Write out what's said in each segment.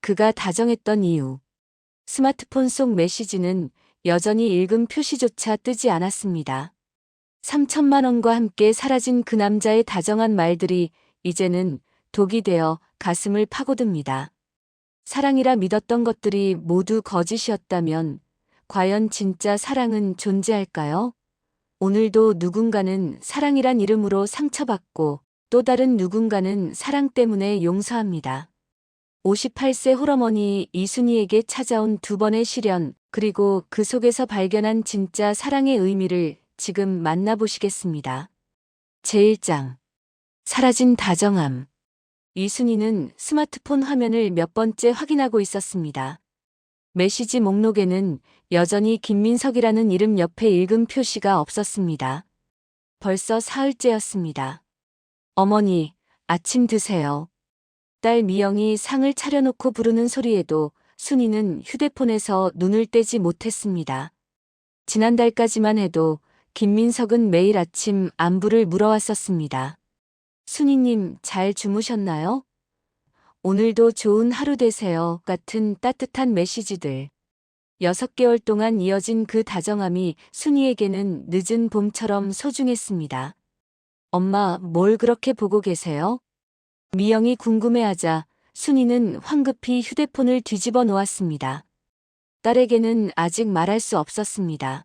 그가 다정했던 이유. 스마트폰 속 메시지는 여전히 읽음 표시조차 뜨지 않았습니다. 3천만 원과 함께 사라진 그 남자의 다정한 말들이 이제는 독이 되어 가슴을 파고듭니다. 사랑이라 믿었던 것들이 모두 거짓이었다면 과연 진짜 사랑은 존재할까요? 오늘도 누군가는 사랑이란 이름으로 상처받고 또 다른 누군가는 사랑 때문에 용서합니다. 58세 홀어머니 이순희에게 찾아온 두 번의 시련, 그리고 그 속에서 발견한 진짜 사랑의 의미를 지금 만나보시겠습니다. 제1장. 사라진 다정함. 이순희는 스마트폰 화면을 몇 번째 확인하고 있었습니다. 메시지 목록에는 여전히 김민석이라는 이름 옆에 읽음 표시가 없었습니다. 벌써 사흘째였습니다. 어머니, 아침 드세요. 딸 미영이 상을 차려놓고 부르는 소리에도 순이는 휴대폰에서 눈을 떼지 못했습니다. 지난달까지만 해도 김민석은 매일 아침 안부를 물어왔었습니다. 순이님 잘 주무셨나요? 오늘도 좋은 하루 되세요 같은 따뜻한 메시지들. 6개월 동안 이어진 그 다정함이 순이에게는 늦은 봄처럼 소중했습니다. 엄마, 뭘 그렇게 보고 계세요? 미영이 궁금해하자 순이는 황급히 휴대폰을 뒤집어 놓았습니다. 딸에게는 아직 말할 수 없었습니다.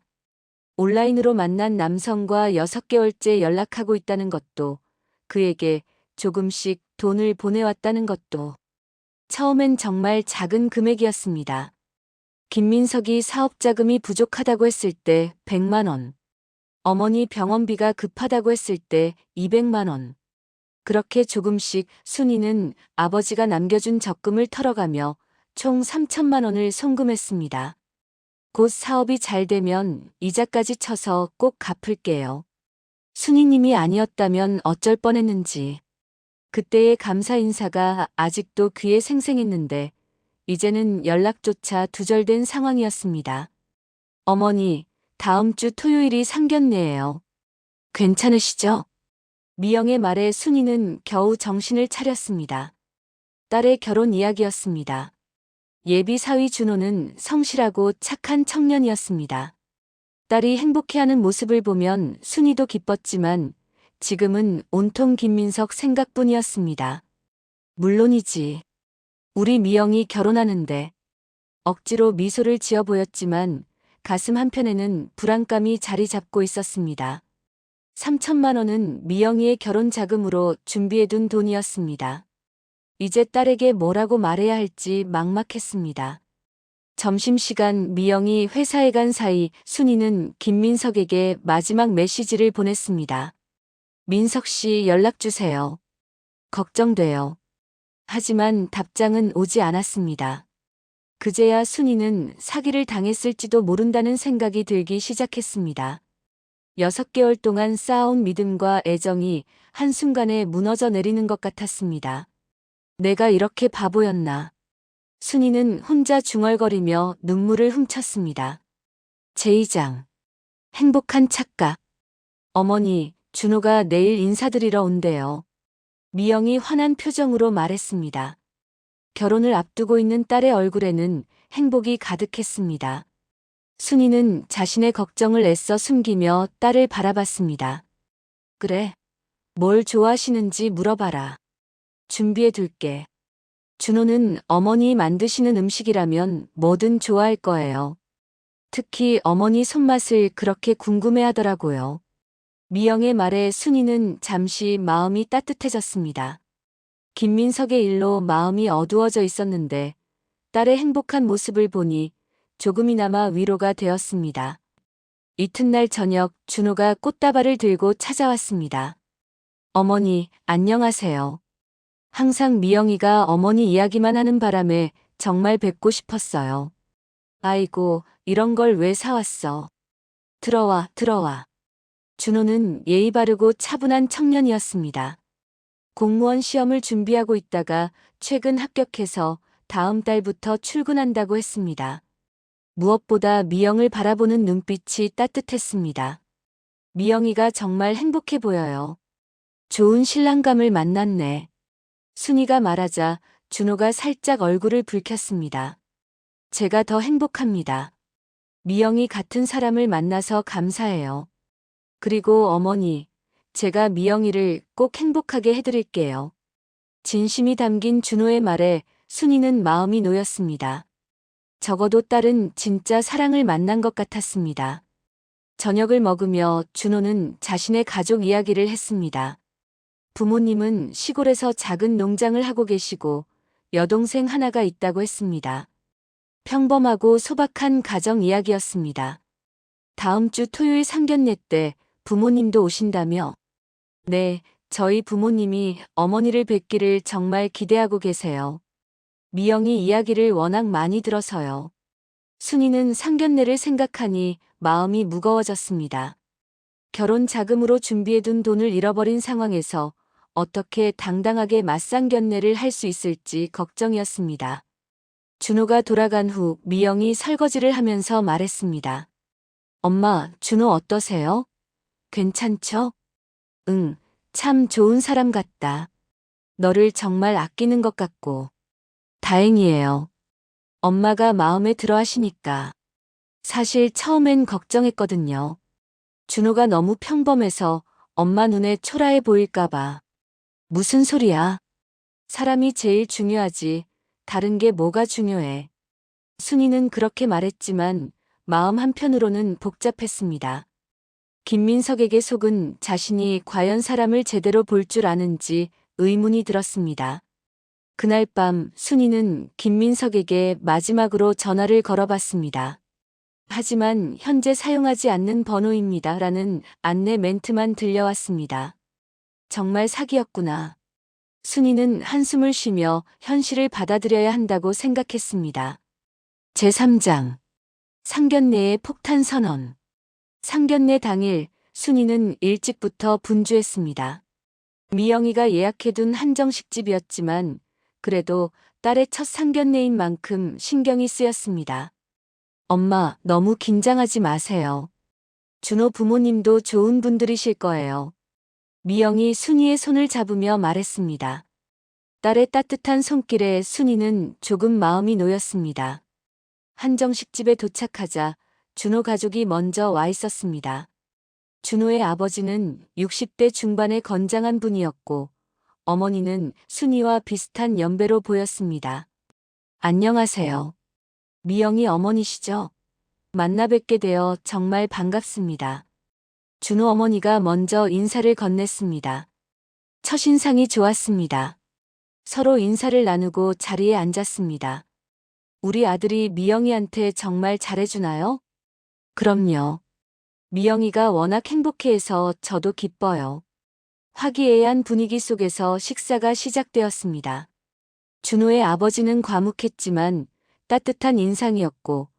온라인으로 만난 남성과 6개월째 연락하고 있다는 것도, 그에게 조금씩 돈을 보내왔다는 것도. 처음엔 정말 작은 금액이었습니다. 김민석이 사업 자금이 부족하다고 했을 때 100만 원. 어머니 병원비가 급하다고 했을 때 200만 원. 그렇게 조금씩 순이는 아버지가 남겨준 적금을 털어가며 총 3천만 원을 송금했습니다. 곧 사업이 잘 되면 이자까지 쳐서 꼭 갚을게요. 순이님이 아니었다면 어쩔 뻔했는지. 그때의 감사 인사가 아직도 귀에 생생했는데 이제는 연락조차 두절된 상황이었습니다. 어머니, 다음 주 토요일이 상견례예요. 괜찮으시죠? 미영의 말에 순이는 겨우 정신을 차렸습니다. 딸의 결혼 이야기였습니다. 예비 사위 준호는 성실하고 착한 청년이었습니다. 딸이 행복해하는 모습을 보면 순이도 기뻤지만 지금은 온통 김민석 생각뿐이었습니다. 물론이지. 우리 미영이 결혼하는데. 억지로 미소를 지어 보였지만 가슴 한편에는 불안감이 자리 잡고 있었습니다. 3천만 원은 미영이의 결혼 자금으로 준비해둔 돈이었습니다. 이제 딸에게 뭐라고 말해야 할지 막막했습니다. 점심시간 미영이 회사에 간 사이 순이는 김민석에게 마지막 메시지를 보냈습니다. 민석 씨 연락 주세요. 걱정돼요. 하지만 답장은 오지 않았습니다. 그제야 순이는 사기를 당했을지도 모른다는 생각이 들기 시작했습니다. 6개월 동안 쌓아온 믿음과 애정이 한순간에 무너져 내리는 것 같았습니다. 내가 이렇게 바보였나. 순이는 혼자 중얼거리며 눈물을 훔쳤습니다. 제2장. 행복한 착각. 어머니, 준호가 내일 인사드리러 온대요. 미영이 화난 표정으로 말했습니다. 결혼을 앞두고 있는 딸의 얼굴에는 행복이 가득했습니다. 순이는 자신의 걱정을 애써 숨기며 딸을 바라봤습니다. 그래. 뭘 좋아하시는지 물어봐라. 준비해 둘게. 준호는 어머니 만드시는 음식이라면 뭐든 좋아할 거예요. 특히 어머니 손맛을 그렇게 궁금해하더라고요. 미영의 말에 순이는 잠시 마음이 따뜻해졌습니다. 김민석의 일로 마음이 어두워져 있었는데 딸의 행복한 모습을 보니 조금이나마 위로가 되었습니다. 이튿날 저녁 준호가 꽃다발을 들고 찾아왔습니다. 어머니, 안녕하세요. 항상 미영이가 어머니 이야기만 하는 바람에 정말 뵙고 싶었어요. 아이고, 이런 걸 왜 사왔어? 들어와, 들어와. 준호는 예의 바르고 차분한 청년이었습니다. 공무원 시험을 준비하고 있다가 최근 합격해서 다음 달부터 출근한다고 했습니다. 무엇보다 미영을 바라보는 눈빛이 따뜻했습니다. 미영이가 정말 행복해 보여요. 좋은 신랑감을 만났네. 순이가 말하자 준호가 살짝 얼굴을 붉혔습니다. 제가 더 행복합니다. 미영이 같은 사람을 만나서 감사해요. 그리고 어머니, 제가 미영이를 꼭 행복하게 해드릴게요. 진심이 담긴 준호의 말에 순이는 마음이 놓였습니다. 적어도 딸은 진짜 사랑을 만난 것 같았습니다. 저녁을 먹으며 준호는 자신의 가족 이야기를 했습니다. 부모님은 시골에서 작은 농장을 하고 계시고 여동생 하나가 있다고 했습니다. 평범하고 소박한 가정 이야기였습니다. 다음 주 토요일 상견례 때 부모님도 오신다며? 네, 저희 부모님이 어머니를 뵙기를 정말 기대하고 계세요. 미영이 이야기를 워낙 많이 들어서요. 순이는 상견례를 생각하니 마음이 무거워졌습니다. 결혼 자금으로 준비해둔 돈을 잃어버린 상황에서 어떻게 당당하게 맞상견례를 할 수 있을지 걱정이었습니다. 준호가 돌아간 후 미영이 설거지를 하면서 말했습니다. 엄마, 준호 어떠세요? 괜찮죠? 응, 참 좋은 사람 같다. 너를 정말 아끼는 것 같고. 다행이에요. 엄마가 마음에 들어 하시니까. 사실 처음엔 걱정했거든요. 준호가 너무 평범해서 엄마 눈에 초라해 보일까봐. 무슨 소리야? 사람이 제일 중요하지. 다른 게 뭐가 중요해. 순이는 그렇게 말했지만 마음 한편으로는 복잡했습니다. 김민석에게 속은 자신이 과연 사람을 제대로 볼 줄 아는지 의문이 들었습니다. 그날 밤 순이는 김민석에게 마지막으로 전화를 걸어봤습니다. 하지만 현재 사용하지 않는 번호입니다. 라는 안내 멘트만 들려왔습니다. 정말 사기였구나. 순이는 한숨을 쉬며 현실을 받아들여야 한다고 생각했습니다. 제3장 상견례의 폭탄 선언. 상견례 당일 순이는 일찍부터 분주했습니다. 미영이가 예약해둔 한정식집이었지만 그래도 딸의 첫 상견례인 만큼 신경이 쓰였습니다. 엄마, 너무 긴장하지 마세요. 준호 부모님도 좋은 분들이실 거예요. 미영이 순이의 손을 잡으며 말했습니다. 딸의 따뜻한 손길에 순이는 조금 마음이 놓였습니다. 한정식집에 도착하자 준호 가족이 먼저 와 있었습니다. 준호의 아버지는 60대 중반의 건장한 분이었고 어머니는 순이와 비슷한 연배로 보였습니다. 안녕하세요. 미영이 어머니시죠? 만나 뵙게 되어 정말 반갑습니다. 준호 어머니가 먼저 인사를 건넸습니다. 첫인상이 좋았습니다. 서로 인사를 나누고 자리에 앉았습니다. 우리 아들이 미영이한테 정말 잘해주나요? 그럼요. 미영이가 워낙 행복해해서 저도 기뻐요. 화기애애한 분위기 속에서 식사가 시작되었습니다. 준호의 아버지는 과묵했지만 따뜻한 인상이었고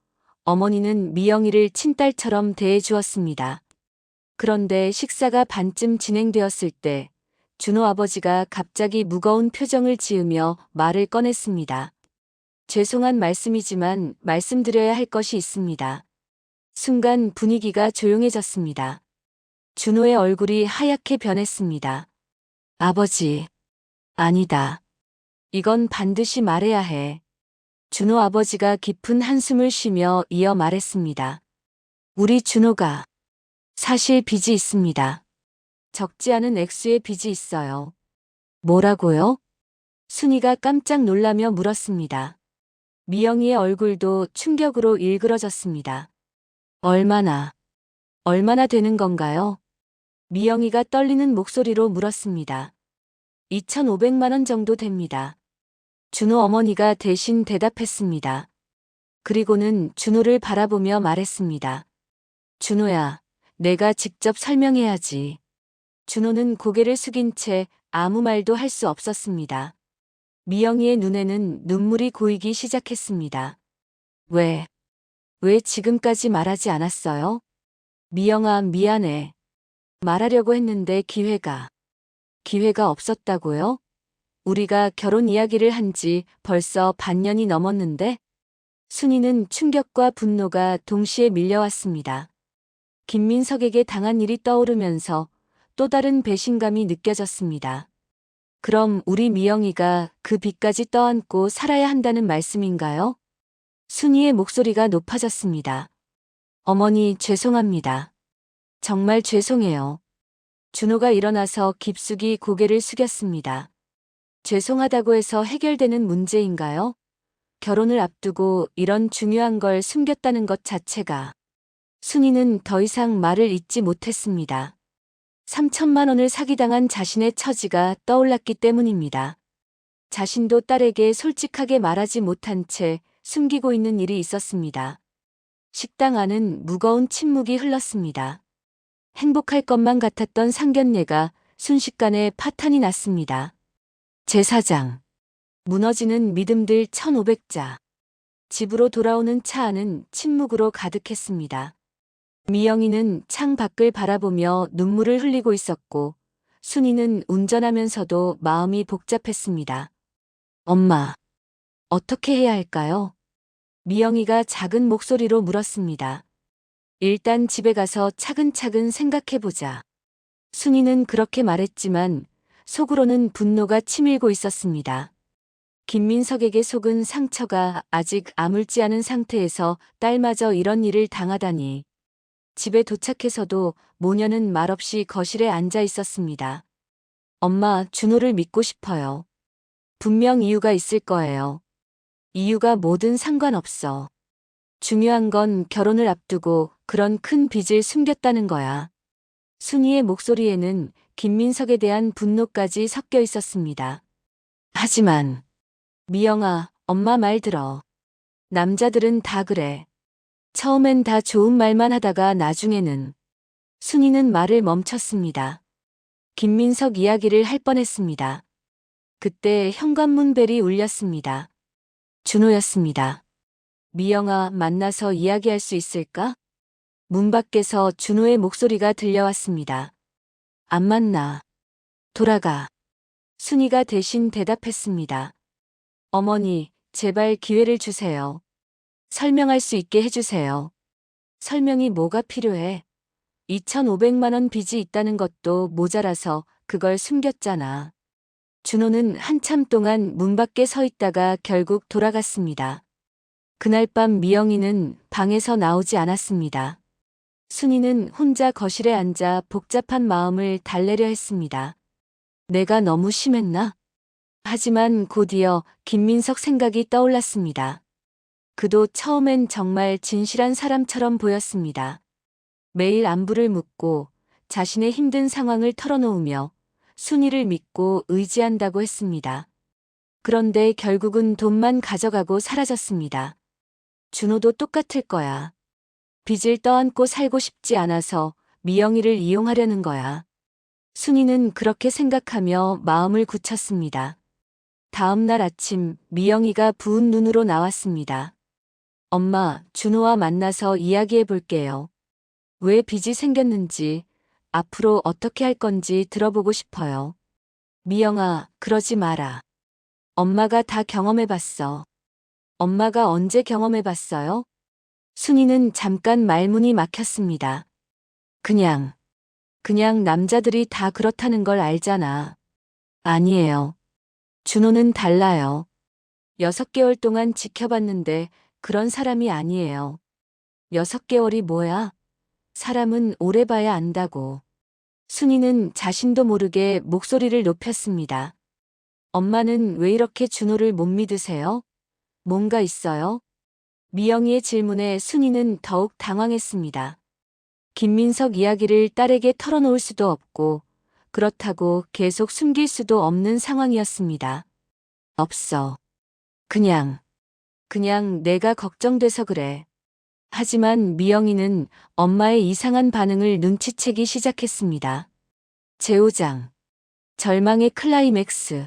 어머니는 미영이를 친딸처럼 대해주었습니다. 그런데 식사가 반쯤 진행되었을 때 준호 아버지가 갑자기 무거운 표정을 지으며 말을 꺼냈습니다. 죄송한 말씀이지만 말씀드려야 할 것이 있습니다. 순간 분위기가 조용해졌습니다. 준호의 얼굴이 하얗게 변했습니다. 아버지, 아니다. 이건 반드시 말해야 해. 준호 아버지가 깊은 한숨을 쉬며 이어 말했습니다. 우리 준호가 사실 빚이 있습니다. 적지 않은 액수의 빚이 있어요. 뭐라고요? 순이가 깜짝 놀라며 물었습니다. 미영이의 얼굴도 충격으로 일그러졌습니다. 얼마나 되는 건가요? 미영이가 떨리는 목소리로 물었습니다. 2,500만 원 정도 됩니다. 준호 어머니가 대신 대답했습니다. 그리고는 준호를 바라보며 말했습니다. 준호야, 내가 직접 설명해야지. 준호는 고개를 숙인 채 아무 말도 할 수 없었습니다. 미영이의 눈에는 눈물이 고이기 시작했습니다. 왜 지금까지 말하지 않았어요? 미영아, 미안해. 말하려고 했는데 기회가 없었다고요? 우리가 결혼 이야기를 한 지 벌써 반년이 넘었는데? 순이는 충격과 분노가 동시에 밀려왔습니다. 김민석에게 당한 일이 떠오르면서 또 다른 배신감이 느껴졌습니다. 그럼 우리 미영이가 그 빚까지 떠안고 살아야 한다는 말씀인가요? 순이의 목소리가 높아졌습니다. 어머니, 죄송합니다. 정말 죄송해요. 준호가 일어나서 깊숙이 고개를 숙였습니다. 죄송하다고 해서 해결되는 문제인가요? 결혼을 앞두고 이런 중요한 걸 숨겼다는 것 자체가. 순이는 더 이상 말을 잇지 못했습니다. 3천만 원을 사기당한 자신의 처지가 떠올랐기 때문입니다. 자신도 딸에게 솔직하게 말하지 못한 채 숨기고 있는 일이 있었습니다. 식당 안은 무거운 침묵이 흘렀습니다. 행복할 것만 같았던 상견례가 순식간에 파탄이 났습니다. 제사장. 무너지는 믿음들 1500자. 집으로 돌아오는 차 안은 침묵으로 가득했습니다. 미영이는 창 밖을 바라보며 눈물을 흘리고 있었고, 순이는 운전하면서도 마음이 복잡했습니다. 엄마, 어떻게 해야 할까요? 미영이가 작은 목소리로 물었습니다. 일단 집에 가서 차근차근 생각해보자. 순이는 그렇게 말했지만 속으로는 분노가 치밀고 있었습니다. 김민석에게 속은 상처가 아직 아물지 않은 상태에서 딸마저 이런 일을 당하다니. 집에 도착해서도 모녀는 말없이 거실에 앉아 있었습니다. 엄마, 준호를 믿고 싶어요. 분명 이유가 있을 거예요. 이유가 뭐든 상관없어. 중요한 건 결혼을 앞두고 그런 큰 빚을 숨겼다는 거야. 순이의 목소리에는 김민석에 대한 분노까지 섞여 있었습니다. 하지만, 미영아, 엄마 말 들어. 남자들은 다 그래. 처음엔 다 좋은 말만 하다가 나중에는. 순이는 말을 멈췄습니다. 김민석 이야기를 할 뻔했습니다. 그때 현관문 벨이 울렸습니다. 준호였습니다. 미영아, 만나서 이야기할 수 있을까? 문 밖에서 준호의 목소리가 들려왔습니다. 안 만나. 돌아가. 순이가 대신 대답했습니다. 어머니, 제발 기회를 주세요. 설명할 수 있게 해주세요. 설명이 뭐가 필요해? 2,500만 원 빚이 있다는 것도 모자라서 그걸 숨겼잖아. 준호는 한참 동안 문 밖에 서 있다가 결국 돌아갔습니다. 그날 밤 미영이는 방에서 나오지 않았습니다. 순이는 혼자 거실에 앉아 복잡한 마음을 달래려 했습니다. 내가 너무 심했나? 하지만 곧이어 김민석 생각이 떠올랐습니다. 그도 처음엔 정말 진실한 사람처럼 보였습니다. 매일 안부를 묻고 자신의 힘든 상황을 털어놓으며 순이를 믿고 의지한다고 했습니다. 그런데 결국은 돈만 가져가고 사라졌습니다. 준호도 똑같을 거야. 빚을 떠안고 살고 싶지 않아서 미영이를 이용하려는 거야. 순이는 그렇게 생각하며 마음을 굳혔습니다. 다음 날 아침 미영이가 부은 눈으로 나왔습니다. 엄마, 준호와 만나서 이야기해 볼게요. 왜 빚이 생겼는지, 앞으로 어떻게 할 건지 들어보고 싶어요. 미영아, 그러지 마라. 엄마가 다 경험해 봤어. 엄마가 언제 경험해 봤어요? 순이는 잠깐 말문이 막혔습니다. 그냥 남자들이 다 그렇다는 걸 알잖아. 아니에요. 준호는 달라요. 6개월 동안 지켜봤는데 그런 사람이 아니에요. 6개월이 뭐야? 사람은 오래 봐야 안다고. 순이는 자신도 모르게 목소리를 높였습니다. 엄마는 왜 이렇게 준호를 못 믿으세요? 뭔가 있어요? 미영이의 질문에 순이는 더욱 당황했습니다. 김민석 이야기를 딸에게 털어놓을 수도 없고 그렇다고 계속 숨길 수도 없는 상황이었습니다. 없어. 그냥 내가 걱정돼서 그래. 하지만 미영이는 엄마의 이상한 반응을 눈치채기 시작했습니다. 제5장. 절망의 클라이맥스.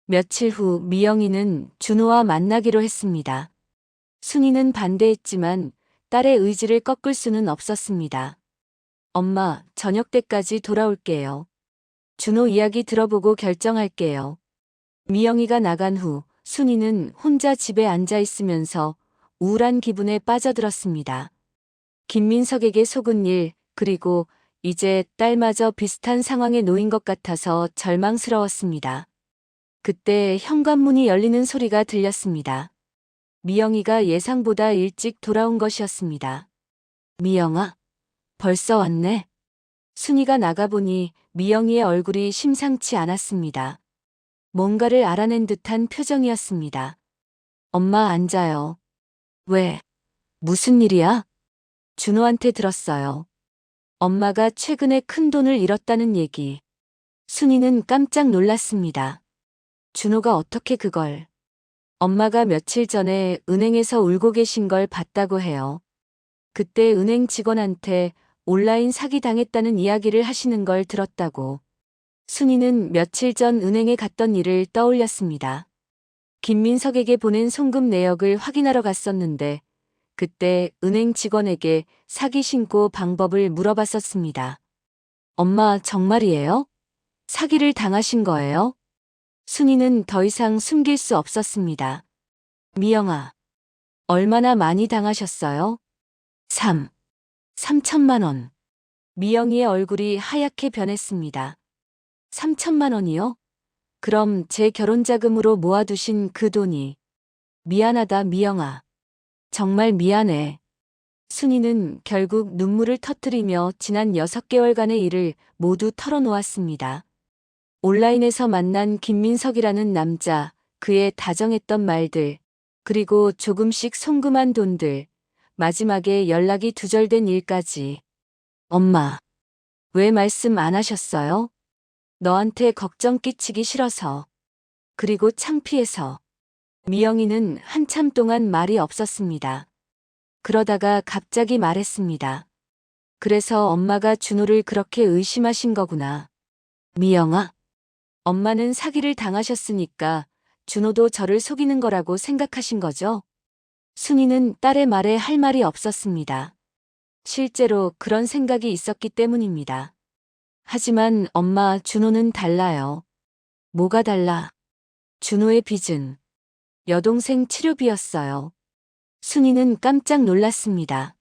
며칠 후 미영이는 준호와 만나기로 했습니다. 순이는 반대했지만 딸의 의지를 꺾을 수는 없었습니다. 엄마, 저녁 때까지 돌아올게요. 준호 이야기 들어보고 결정할게요. 미영이가 나간 후 순이는 혼자 집에 앉아 있으면서 우울한 기분에 빠져들었습니다. 김민석에게 속은 일, 그리고 이제 딸마저 비슷한 상황에 놓인 것 같아서 절망스러웠습니다. 그때 현관문이 열리는 소리가 들렸습니다. 미영이가 예상보다 일찍 돌아온 것이었습니다. 미영아, 벌써 왔네. 순이가 나가보니 미영이의 얼굴이 심상치 않았습니다. 뭔가를 알아낸 듯한 표정이었습니다. 엄마 앉아요. 왜? 무슨 일이야? 준호한테 들었어요. 엄마가 최근에 큰 돈을 잃었다는 얘기. 순이는 깜짝 놀랐습니다. 준호가 어떻게 그걸? 엄마가 며칠 전에 은행에서 울고 계신 걸 봤다고 해요. 그때 은행 직원한테 온라인 사기 당했다는 이야기를 하시는 걸 들었다고. 순이는 며칠 전 은행에 갔던 일을 떠올렸습니다. 김민석에게 보낸 송금 내역을 확인하러 갔었는데 그때 은행 직원에게 사기 신고 방법을 물어봤었습니다. 엄마 정말이에요? 사기를 당하신 거예요? 순이는 더 이상 숨길 수 없었습니다. 미영아, 얼마나 많이 당하셨어요? 3천만 원. 미영이의 얼굴이 하얗게 변했습니다. 3천만 원이요? 그럼 제 결혼자금으로 모아두신 그 돈이. 미안하다, 미영아. 정말 미안해. 순이는 결국 눈물을 터뜨리며 지난 6개월간의 일을 모두 털어놓았습니다. 온라인에서 만난 김민석이라는 남자, 그의 다정했던 말들, 그리고 조금씩 송금한 돈들, 마지막에 연락이 두절된 일까지. 엄마, 왜 말씀 안 하셨어요? 너한테 걱정 끼치기 싫어서. 그리고 창피해서. 미영이는 한참 동안 말이 없었습니다. 그러다가 갑자기 말했습니다. 그래서 엄마가 준호를 그렇게 의심하신 거구나. 미영아, 엄마는 사기를 당하셨으니까 준호도 저를 속이는 거라고 생각하신 거죠? 순이는 딸의 말에 할 말이 없었습니다. 실제로 그런 생각이 있었기 때문입니다. 하지만 엄마, 준호는 달라요. 뭐가 달라? 준호의 빚은 여동생 치료비였어요. 순이는 깜짝 놀랐습니다.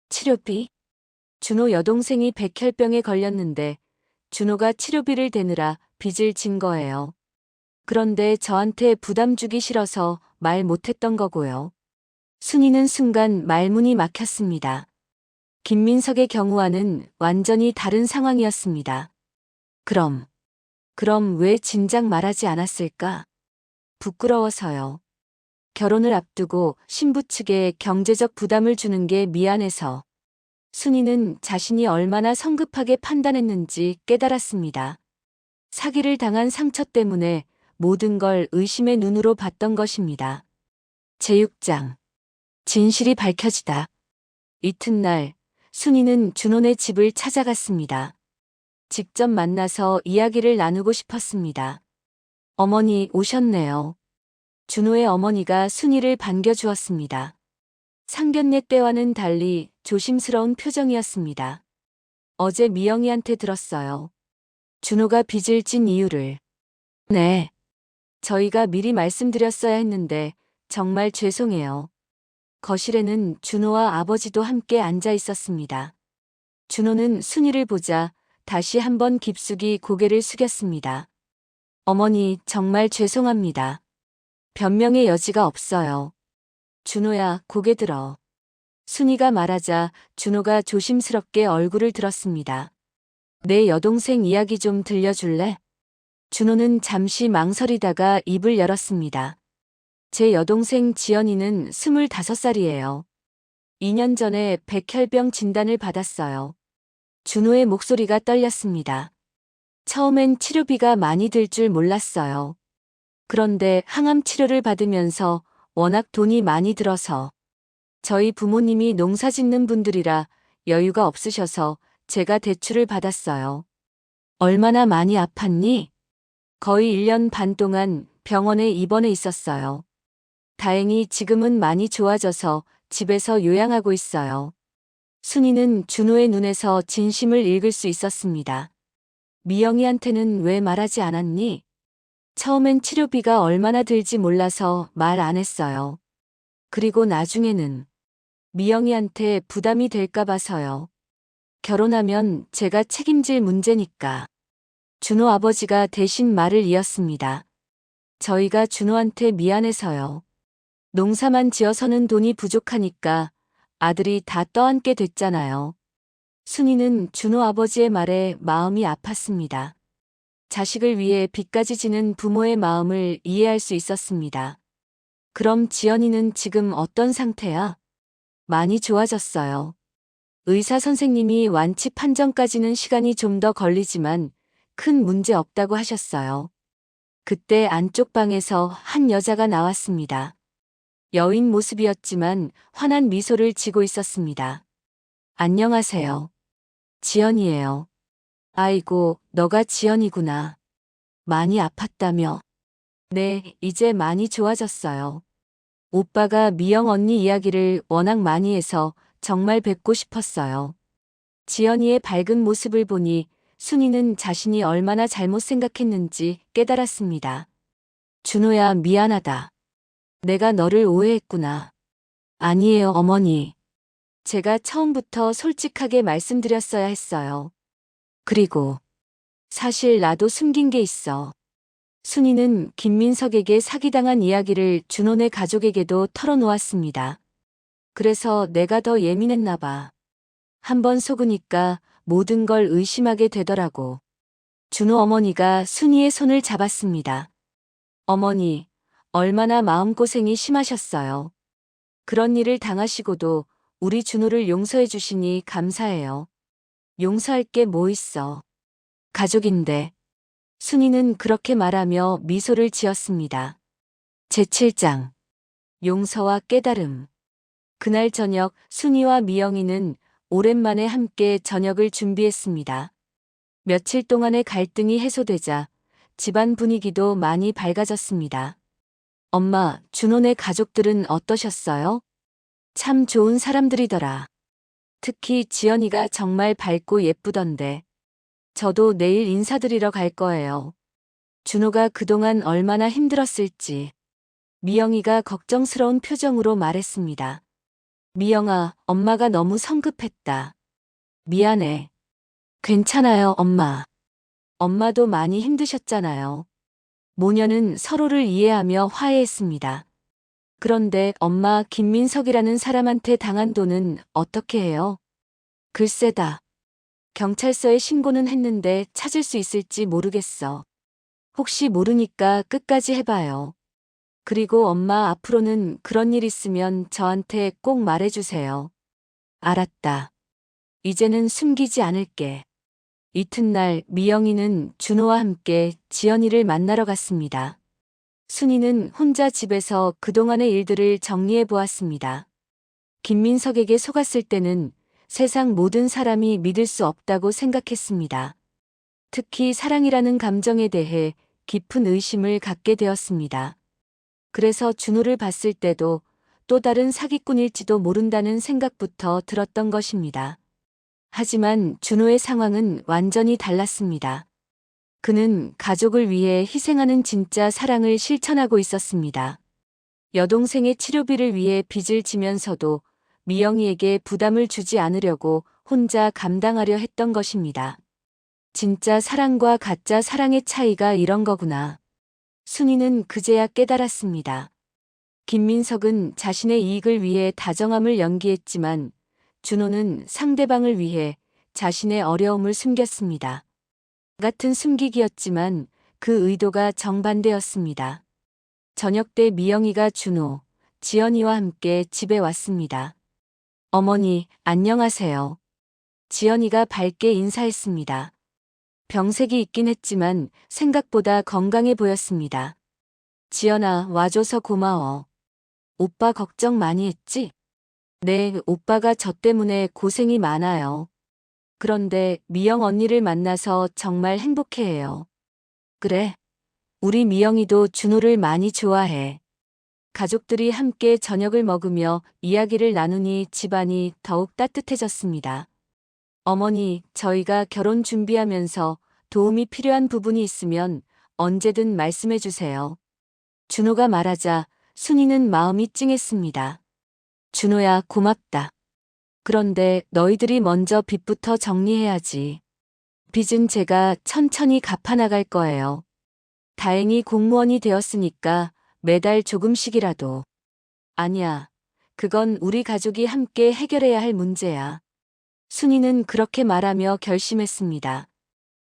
치료비? 준호 여동생이 백혈병에 걸렸는데 준호가 치료비를 대느라 빚을 진 거예요. 그런데 저한테 부담 주기 싫어서 말 못했던 거고요. 순이는 순간 말문이 막혔습니다. 김민석의 경우와는 완전히 다른 상황이었습니다. 그럼 왜 진작 말하지 않았을까? 부끄러워서요. 결혼을 앞두고 신부 측에 경제적 부담을 주는 게 미안해서. 순이는 자신이 얼마나 성급하게 판단했는지 깨달았습니다. 사기를 당한 상처 때문에 모든 걸 의심의 눈으로 봤던 것입니다. 제6장. 진실이 밝혀지다. 이튿날, 순이는 준호네 집을 찾아갔습니다. 직접 만나서 이야기를 나누고 싶었습니다. 어머니 오셨네요. 준호의 어머니가 순이를 반겨주었습니다. 상견례 때와는 달리 조심스러운 표정이었습니다. 어제 미영이한테 들었어요. 준호가 빚을 진 이유를. 네. 저희가 미리 말씀드렸어야 했는데 정말 죄송해요. 거실에는 준호와 아버지도 함께 앉아 있었습니다. 준호는 순이를 보자 다시 한번 깊숙이 고개를 숙였습니다. 어머니, 정말 죄송합니다. 변명의 여지가 없어요. 준호야, 고개 들어. 순이가 말하자 준호가 조심스럽게 얼굴을 들었습니다. 내 여동생 이야기 좀 들려줄래? 준호는 잠시 망설이다가 입을 열었습니다. 제 여동생 지연이는 25살이에요. 2년 전에 백혈병 진단을 받았어요. 준호의 목소리가 떨렸습니다. 처음엔 치료비가 많이 들 줄 몰랐어요. 그런데 항암 치료를 받으면서 워낙 돈이 많이 들어서 저희 부모님이 농사 짓는 분들이라 여유가 없으셔서 제가 대출을 받았어요. 얼마나 많이 아팠니? 거의 1년 반 동안 병원에 입원해 있었어요. 다행히 지금은 많이 좋아져서 집에서 요양하고 있어요. 순이는 준호의 눈에서 진심을 읽을 수 있었습니다. 미영이한테는 왜 말하지 않았니? 처음엔 치료비가 얼마나 들지 몰라서 말 안 했어요. 그리고 나중에는 미영이한테 부담이 될까 봐서요. 결혼하면 제가 책임질 문제니까. 준호 아버지가 대신 말을 이었습니다. 저희가 준호한테 미안해서요. 농사만 지어서는 돈이 부족하니까 아들이 다 떠안게 됐잖아요. 순이는 준호 아버지의 말에 마음이 아팠습니다. 자식을 위해 빚까지 지는 부모의 마음을 이해할 수 있었습니다. 그럼 지연이는 지금 어떤 상태야? 많이 좋아졌어요. 의사 선생님이 완치 판정까지는 시간이 좀 더 걸리지만 큰 문제 없다고 하셨어요. 그때 안쪽 방에서 한 여자가 나왔습니다. 여인 모습이었지만 환한 미소를 지고 있었습니다. 안녕하세요. 지연이에요. 아이고, 너가 지연이구나. 많이 아팠다며? 네, 이제 많이 좋아졌어요. 오빠가 미영 언니 이야기를 워낙 많이 해서 정말 뵙고 싶었어요. 지연이의 밝은 모습을 보니 순이는 자신이 얼마나 잘못 생각했는지 깨달았습니다. 준호야, 미안하다. 내가 너를 오해했구나. 아니에요, 어머니. 제가 처음부터 솔직하게 말씀드렸어야 했어요. 그리고 사실 나도 숨긴 게 있어. 순이는 김민석에게 사기당한 이야기를 준호네 가족에게도 털어놓았습니다. 그래서 내가 더 예민했나 봐. 한번 속으니까 모든 걸 의심하게 되더라고. 준호 어머니가 순이의 손을 잡았습니다. 어머니, 얼마나 마음고생이 심하셨어요. 그런 일을 당하시고도 우리 준호를 용서해 주시니 감사해요. 용서할 게 뭐 있어. 가족인데. 순이는 그렇게 말하며 미소를 지었습니다. 제7장. 용서와 깨달음. 그날 저녁 순이와 미영이는 오랜만에 함께 저녁을 준비했습니다. 며칠 동안의 갈등이 해소되자 집안 분위기도 많이 밝아졌습니다. 엄마, 준호네 가족들은 어떠셨어요? 참 좋은 사람들이더라. 특히 지연이가 정말 밝고 예쁘던데. 저도 내일 인사드리러 갈 거예요. 준호가 그동안 얼마나 힘들었을지. 미영이가 걱정스러운 표정으로 말했습니다. 미영아, 엄마가 너무 성급했다. 미안해. 괜찮아요, 엄마. 엄마도 많이 힘드셨잖아요. 모녀는 서로를 이해하며 화해했습니다. 그런데 엄마 김민석이라는 사람한테 당한 돈은 어떻게 해요? 글쎄다. 경찰서에 신고는 했는데 찾을 수 있을지 모르겠어. 혹시 모르니까 끝까지 해봐요. 그리고 엄마 앞으로는 그런 일 있으면 저한테 꼭 말해주세요. 알았다. 이제는 숨기지 않을게. 이튿날 미영이는 준호와 함께 지연이를 만나러 갔습니다. 순이는 혼자 집에서 그동안의 일들을 정리해 보았습니다. 김민석에게 속았을 때는 세상 모든 사람이 믿을 수 없다고 생각했습니다. 특히 사랑이라는 감정에 대해 깊은 의심을 갖게 되었습니다. 그래서 준호를 봤을 때도 또 다른 사기꾼일지도 모른다는 생각부터 들었던 것입니다. 하지만 준호의 상황은 완전히 달랐습니다. 그는 가족을 위해 희생하는 진짜 사랑을 실천하고 있었습니다. 여동생의 치료비를 위해 빚을 지면서도 미영이에게 부담을 주지 않으려고 혼자 감당하려 했던 것입니다. 진짜 사랑과 가짜 사랑의 차이가 이런 거구나. 순이는 그제야 깨달았습니다. 김민석은 자신의 이익을 위해 다정함을 연기했지만 준호는 상대방을 위해 자신의 어려움을 숨겼습니다. 같은 숨기기였지만 그 의도가 정반대였습니다. 저녁 때 미영이가 준호, 지연이와 함께 집에 왔습니다. 어머니, 안녕하세요. 지연이가 밝게 인사했습니다. 병색이 있긴 했지만 생각보다 건강해 보였습니다. 지연아, 와줘서 고마워. 오빠 걱정 많이 했지? 네, 오빠가 저 때문에 고생이 많아요. 그런데 미영 언니를 만나서 정말 행복해해요. 그래. 우리 미영이도 준호를 많이 좋아해. 가족들이 함께 저녁을 먹으며 이야기를 나누니 집안이 더욱 따뜻해졌습니다. 어머니, 저희가 결혼 준비하면서 도움이 필요한 부분이 있으면 언제든 말씀해 주세요. 준호가 말하자 순이는 마음이 찡했습니다. 준호야, 고맙다. 그런데 너희들이 먼저 빚부터 정리해야지. 빚은 제가 천천히 갚아나갈 거예요. 다행히 공무원이 되었으니까 매달 조금씩이라도. 아니야. 그건 우리 가족이 함께 해결해야 할 문제야. 순이는 그렇게 말하며 결심했습니다.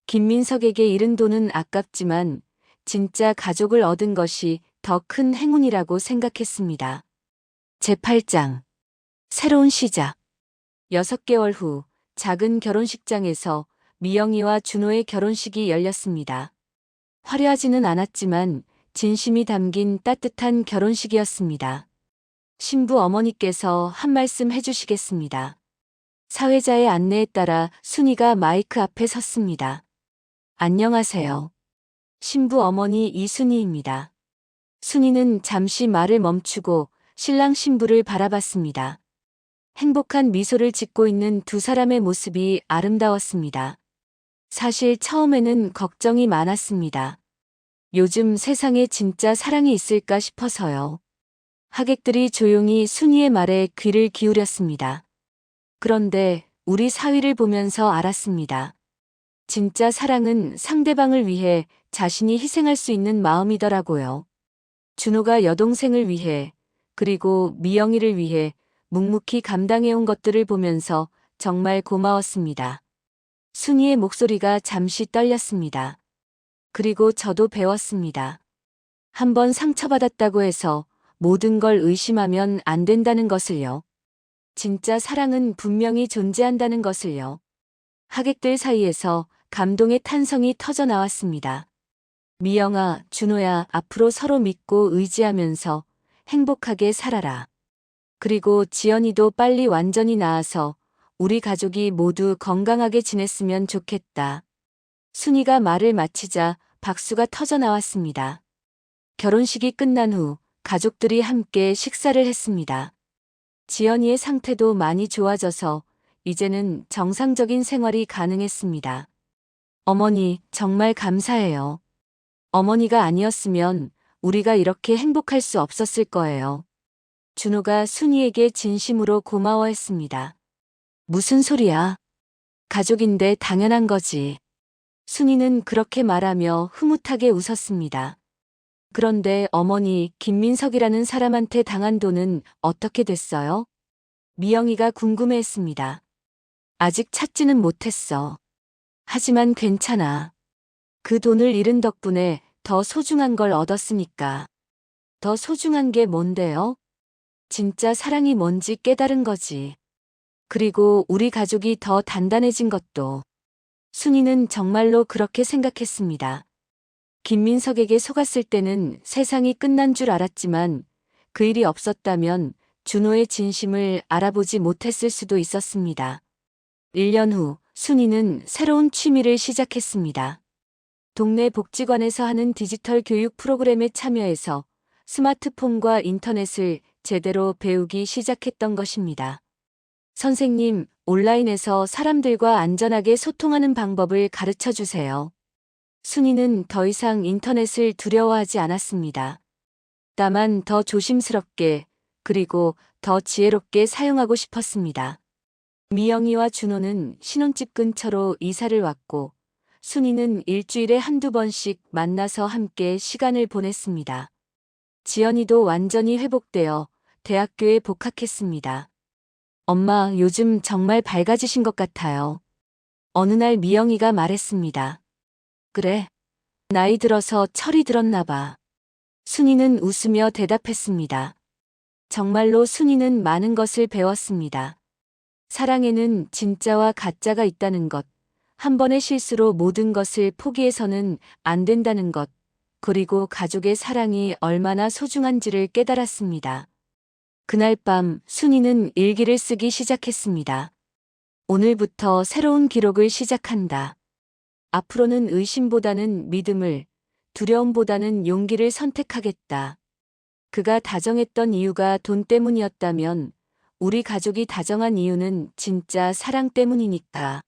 김민석에게 잃은 돈은 아깝지만 진짜 가족을 얻은 것이 더 큰 행운이라고 생각했습니다. 제8장. 새로운 시작. 6개월 후 작은 결혼식장에서 미영이와 준호의 결혼식이 열렸습니다. 화려하지는 않았지만 진심이 담긴 따뜻한 결혼식이었습니다. 신부 어머니께서 한 말씀 해주시겠습니다. 사회자의 안내에 따라 순이가 마이크 앞에 섰습니다. 안녕하세요. 신부 어머니 이순희입니다. 순이는 잠시 말을 멈추고 신랑 신부를 바라봤습니다. 행복한 미소를 짓고 있는 두 사람의 모습이 아름다웠습니다. 사실 처음에는 걱정이 많았습니다. 요즘 세상에 진짜 사랑이 있을까 싶어서요. 하객들이 조용히 순이의 말에 귀를 기울였습니다. 그런데 우리 사위를 보면서 알았습니다. 진짜 사랑은 상대방을 위해 자신이 희생할 수 있는 마음이더라고요. 준호가 여동생을 위해, 그리고 미영이를 위해 묵묵히 감당해온 것들을 보면서 정말 고마웠습니다. 순이의 목소리가 잠시 떨렸습니다. 그리고 저도 배웠습니다. 한번 상처받았다고 해서 모든 걸 의심하면 안 된다는 것을요. 진짜 사랑은 분명히 존재한다는 것을요. 하객들 사이에서 감동의 탄성이 터져 나왔습니다. 미영아, 준호야, 앞으로 서로 믿고 의지하면서 행복하게 살아라. 그리고 지연이도 빨리 완전히 나아서 우리 가족이 모두 건강하게 지냈으면 좋겠다. 순이가 말을 마치자 박수가 터져 나왔습니다. 결혼식이 끝난 후 가족들이 함께 식사를 했습니다. 지연이의 상태도 많이 좋아져서 이제는 정상적인 생활이 가능했습니다. 어머니, 정말 감사해요. 어머니가 아니었으면 우리가 이렇게 행복할 수 없었을 거예요. 준호가 순이에게 진심으로 고마워했습니다. 무슨 소리야? 가족인데 당연한 거지. 순이는 그렇게 말하며 흐뭇하게 웃었습니다. 그런데 어머니, 김민석이라는 사람한테 당한 돈은 어떻게 됐어요? 미영이가 궁금해했습니다. 아직 찾지는 못했어. 하지만 괜찮아. 그 돈을 잃은 덕분에 더 소중한 걸 얻었으니까. 더 소중한 게 뭔데요? 진짜 사랑이 뭔지 깨달은 거지. 그리고 우리 가족이 더 단단해진 것도. 순이는 정말로 그렇게 생각했습니다. 김민석에게 속았을 때는 세상이 끝난 줄 알았지만 그 일이 없었다면 준호의 진심을 알아보지 못했을 수도 있었습니다. 1년 후 순이는 새로운 취미를 시작했습니다. 동네 복지관에서 하는 디지털 교육 프로그램에 참여해서 스마트폰과 인터넷을 제대로 배우기 시작했던 것입니다. 선생님, 온라인에서 사람들과 안전하게 소통하는 방법을 가르쳐 주세요. 순이는 더 이상 인터넷을 두려워하지 않았습니다. 다만 더 조심스럽게, 그리고 더 지혜롭게 사용하고 싶었습니다. 미영이와 준호는 신혼집 근처로 이사를 왔고, 순이는 일주일에 한두 번씩 만나서 함께 시간을 보냈습니다. 지연이도 완전히 회복되어 대학교에 복학했습니다. 엄마, 요즘 정말 밝아지신 것 같아요. 어느 날 미영이가 말했습니다. 그래. 나이 들어서 철이 들었나 봐. 순이는 웃으며 대답했습니다. 정말로 순이는 많은 것을 배웠습니다. 사랑에는 진짜와 가짜가 있다는 것, 한 번의 실수로 모든 것을 포기해서는 안 된다는 것, 그리고 가족의 사랑이 얼마나 소중한지를 깨달았습니다. 그날 밤 순이는 일기를 쓰기 시작했습니다. 오늘부터 새로운 기록을 시작한다. 앞으로는 의심보다는 믿음을, 두려움보다는 용기를 선택하겠다. 그가 다정했던 이유가 돈 때문이었다면 우리 가족이 다정한 이유는 진짜 사랑 때문이니까.